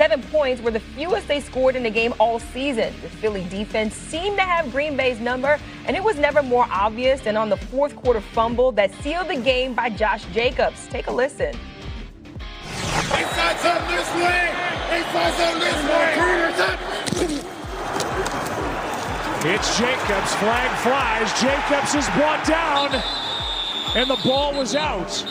7 points were the fewest they scored in a game all season. The Philly defense seemed to have Green Bay's number, and it was never more obvious than on the fourth quarter fumble that sealed the game by Josh Jacobs. Take a listen. He slides up this way. He slides up this way. It's Jacobs. Flag flies. Jacobs is brought down, and the ball was out.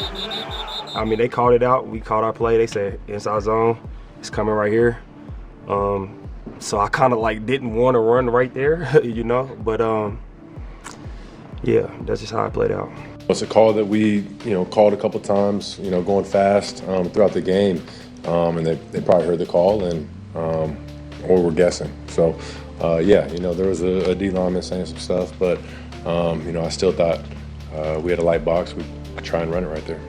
I mean, they called it out. We called our play. They said inside zone. It's coming right here. So I kind of like didn't want to run right there, you know. But yeah, that's just how I played out. It's a call that we, called a couple times, going fast throughout the game, and they probably heard the call and or were guessing. So yeah, there was a D lineman saying some stuff, but I still thought we had a light box. I try and run it right there.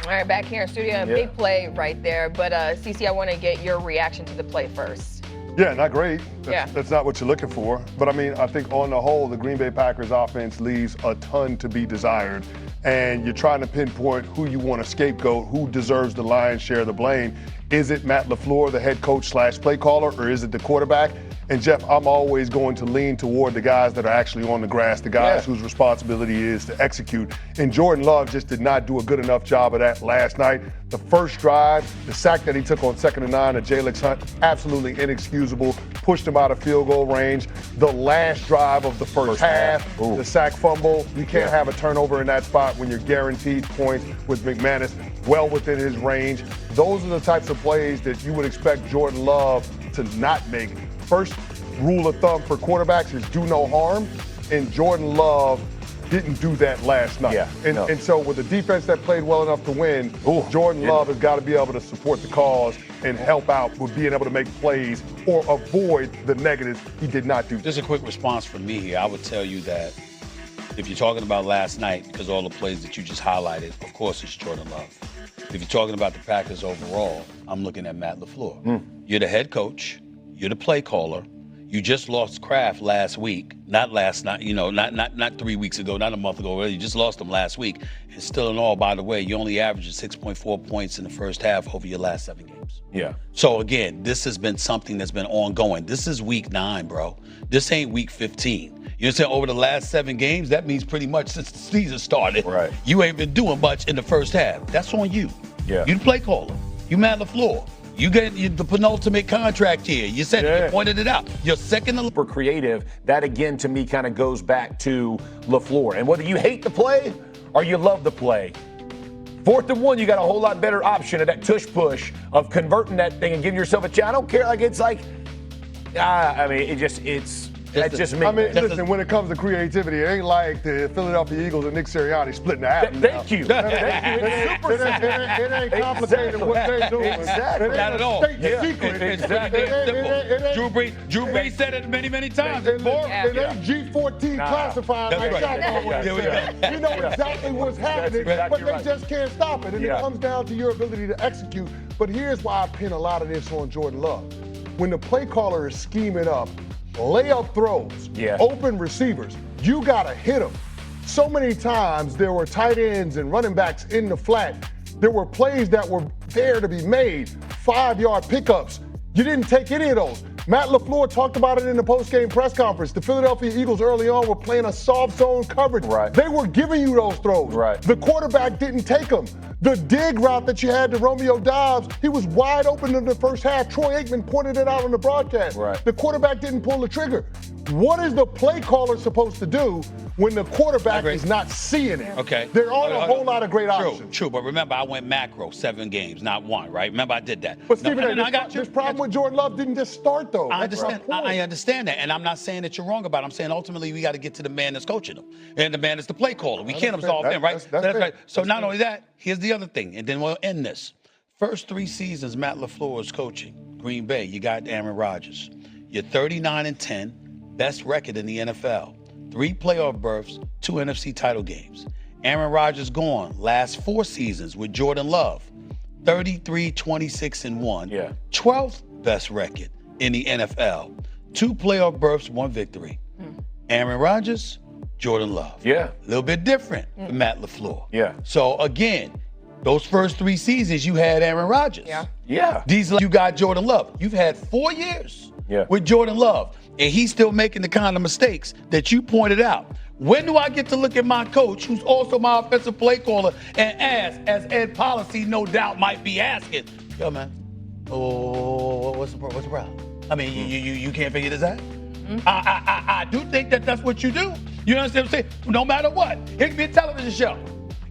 All right, back here in studio, a big play right there. But CeCe, I want to get your reaction to the play first. Yeah, not great. That's not what you're looking for. But I mean, I think on the whole, the Green Bay Packers offense leaves a ton to be desired. And you're trying to pinpoint who you want to scapegoat, who deserves the lion's share of the blame. Is it Matt LaFleur, the head coach / play caller, or is it the quarterback? And Jeff, I'm always going to lean toward the guys that are actually on the grass, the guys whose responsibility is to execute. And Jordan Love just did not do a good enough job of that last night. The first drive, the sack that he took on 2nd and 9 at Jalen Hunt, absolutely inexcusable, pushed him out of field goal range. The last drive of the first half, the sack fumble, you can't have a turnover in that spot when you're guaranteed points with McManus well within his range. Those are the types of plays that you would expect Jordan Love to not make. First rule of thumb for quarterbacks is do no harm, and Jordan Love didn't do that last night. And so with a defense that played well enough to win, Jordan Love has got to be able to support the cause and help out with being able to make plays or avoid the negatives. He did not do that. Just a quick response from me here. I would tell you that if you're talking about last night, because all the plays that you just highlighted, of course it's Jordan Love. If you're talking about the Packers overall, I'm looking at Matt LaFleur. You're the head coach. You're the play caller. You just lost Kraft last week, not last night, not 3 weeks ago, not a month ago. You just lost him last week. And still in all, by the way, you only averaged 6.4 points in the first half over your last 7 games. Yeah. So again, this has been something that's been ongoing. This is week 9, bro. This ain't week 15. You know what I'm saying? Over the last 7 games, that means pretty much since the season started, you ain't been doing much in the first half. That's on you. Yeah. You the play caller. You Matt LaFleur. You get the penultimate contract here. You said it. You pointed it out. You're second to super creative. That, again, to me, kind of goes back to LaFleur. And whether you hate the play or you love the play, 4th and 1, you got a whole lot better option of that tush-push of converting that thing and giving yourself a chance. I don't care. That's just me. I mean, listen, when it comes to creativity, it ain't like the Philadelphia Eagles and Nick Sirianni splitting the atom. Thank you. It ain't complicated what they're doing. Exactly. Not at all. Secret. It's pretty damn simple. Drew Brees said it many times. It ain't G14 classified like that. You know exactly what's happening, but they just can't stop it. And it comes down to your ability to execute. But here's why I pin a lot of this on Jordan Love. When the play caller is scheming up, layup throws, open receivers, you got to hit them. So many times there were tight ends and running backs in the flat. There were plays that were there to be made, 5-yard pickups. You didn't take any of those. Matt LaFleur talked about it in the post-game press conference. The Philadelphia Eagles early on were playing a soft zone coverage. They were giving you those throws. The quarterback didn't take them. The dig route that you had to Romeo Doubs, he was wide open in the first half. Troy Aikman pointed it out on the broadcast. The quarterback didn't pull the trigger. What is the play caller supposed to do when the quarterback is not seeing it? Okay. There aren't a whole lot of great options. True, but remember, I went macro 7 games, not 1, right? Remember, I did that. But Stephen, this problem with Jordan Love didn't just start, though. I understand that, and I'm not saying that you're wrong about it. I'm saying ultimately we got to get to the man that's coaching them, and the man is the play caller. We can't absolve him, right? That's right. So not only that, here's the other thing, and then we'll end this. First 3 seasons Matt LaFleur is coaching Green Bay, you got Aaron Rodgers. You're 39-10, best record in the NFL. 3 playoff berths, 2 NFC title games. Aaron Rodgers gone last 4 seasons with Jordan Love. 33-26-1. 12th best record in the NFL. 2 playoff berths, 1 victory. Aaron Rodgers, Jordan Love. A little bit different from Matt LaFleur. So again, Those first 3 seasons, you had Aaron Rodgers. Yeah. You got Jordan Love. You've had 4 years with Jordan Love, and he's still making the kind of mistakes that you pointed out. When do I get to look at my coach, who's also my offensive play caller, and ask, as Ed Policy no doubt might be asking, yo, man, what's the problem? I mean, you can't figure this out? I do think that's what you do. You understand what I'm saying? No matter what. It could be a television show.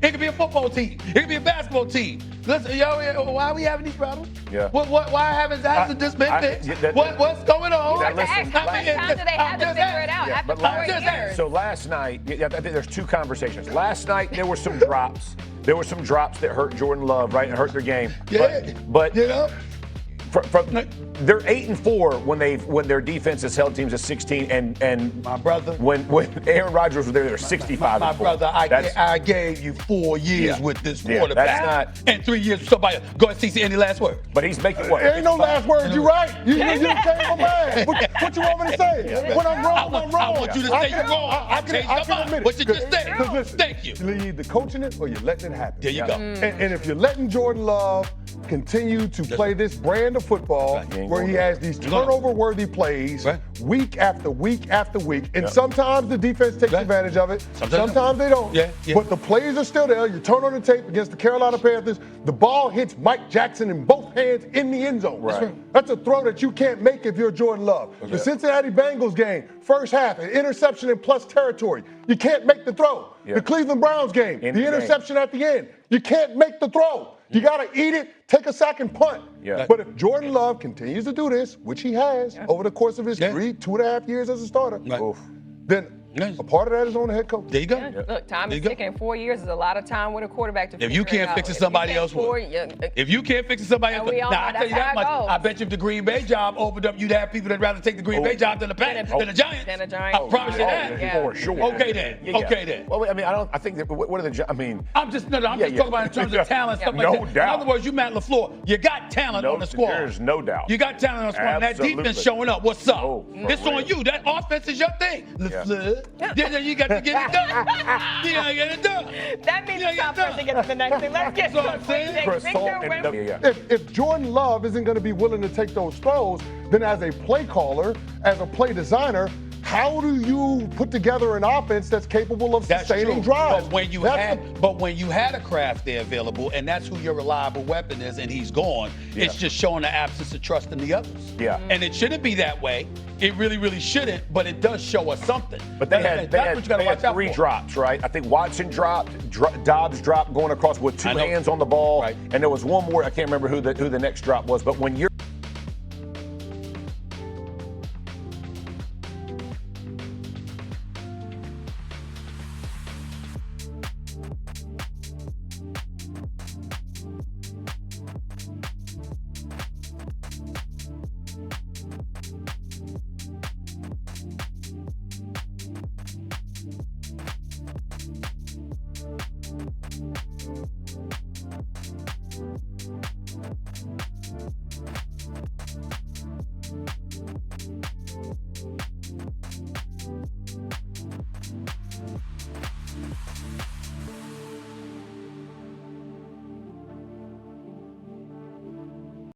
It could be a football team. It could be a basketball team. Listen, why are we having these problems? Yeah. Why hasn't this been fixed? What's going on? How many times do they have to figure it out after 4 years? So last night, I think there's 2 conversations. Last night, there were some drops. There were some drops that hurt Jordan Love, right, and hurt their game. Yeah. But you know? They're 8-4 when their defense has held teams to 16, and my brother, when Aaron Rodgers was there, they were 65. My brother, I gave you 4 years with this quarterback, and 3 years with somebody. Go and see any last word. But he's making what? There ain't no last word. You right? You changed my mind. What you want me to say? When I'm wrong, I'm wrong. I want you to say you're wrong. I can admit it. What you just say? Thank you. You're either coaching it or you're letting it happen. There you go. And if you're letting Jordan Love continue to play this brand of football where he has these turnover-worthy plays week after week after week, and sometimes the defense takes advantage of it, sometimes they don't. But the plays are still there. You turn on the tape against the Carolina Panthers, the ball hits Mike Jackson in both hands in the end zone. That's a throw that you can't make if you're Jordan Love. The Cincinnati Bengals game, first half, an interception in plus territory. You can't make the throw. The Cleveland Browns game, the interception at the end. You can't make the throw. You got to eat it, take a sack, and punt. But if Jordan Love continues to do this, which he has over the course of his 2.5 years as a starter, then a part of that is on the head coach. There you go. Look, time is ticking. 4 years is a lot of time with a quarterback to figure it out. If you can't fix it, somebody else will. If you can't fix it, somebody else will. Now, I tell you that much. I bet you if the Green Bay job opened up, you'd have people that'd rather take the Green Bay job than the Giants. I promise you that. For sure. Okay then. Okay then. Well, I mean, I think that what are the? I mean, I'm just talking about in terms of talent, stuff like that. No doubt. In other words, you Matt LaFleur, you got talent on the squad. There's no doubt. You got talent on the squad. And that defense showing up. What's up? It's on you. That offense is your thing. LaFleur. You got to get it done. You got to get it done. That means it's not to get to the next thing. Let's get to it. If Jordan Love isn't going to be willing to take those throws, then as a play caller, as a play designer, how do you put together an offense that's capable of sustaining drives? But when you had a Kraft there available, and that's who your reliable weapon is, and he's gone, it's just showing the absence of trust in the others. And it shouldn't be that way. It really, really shouldn't, but it does show us something. But they had 3 drops, right? I think Watson dropped, Dobbs dropped going across with 2 hands on the ball, and there was one more. I can't remember who the next drop was. But when you're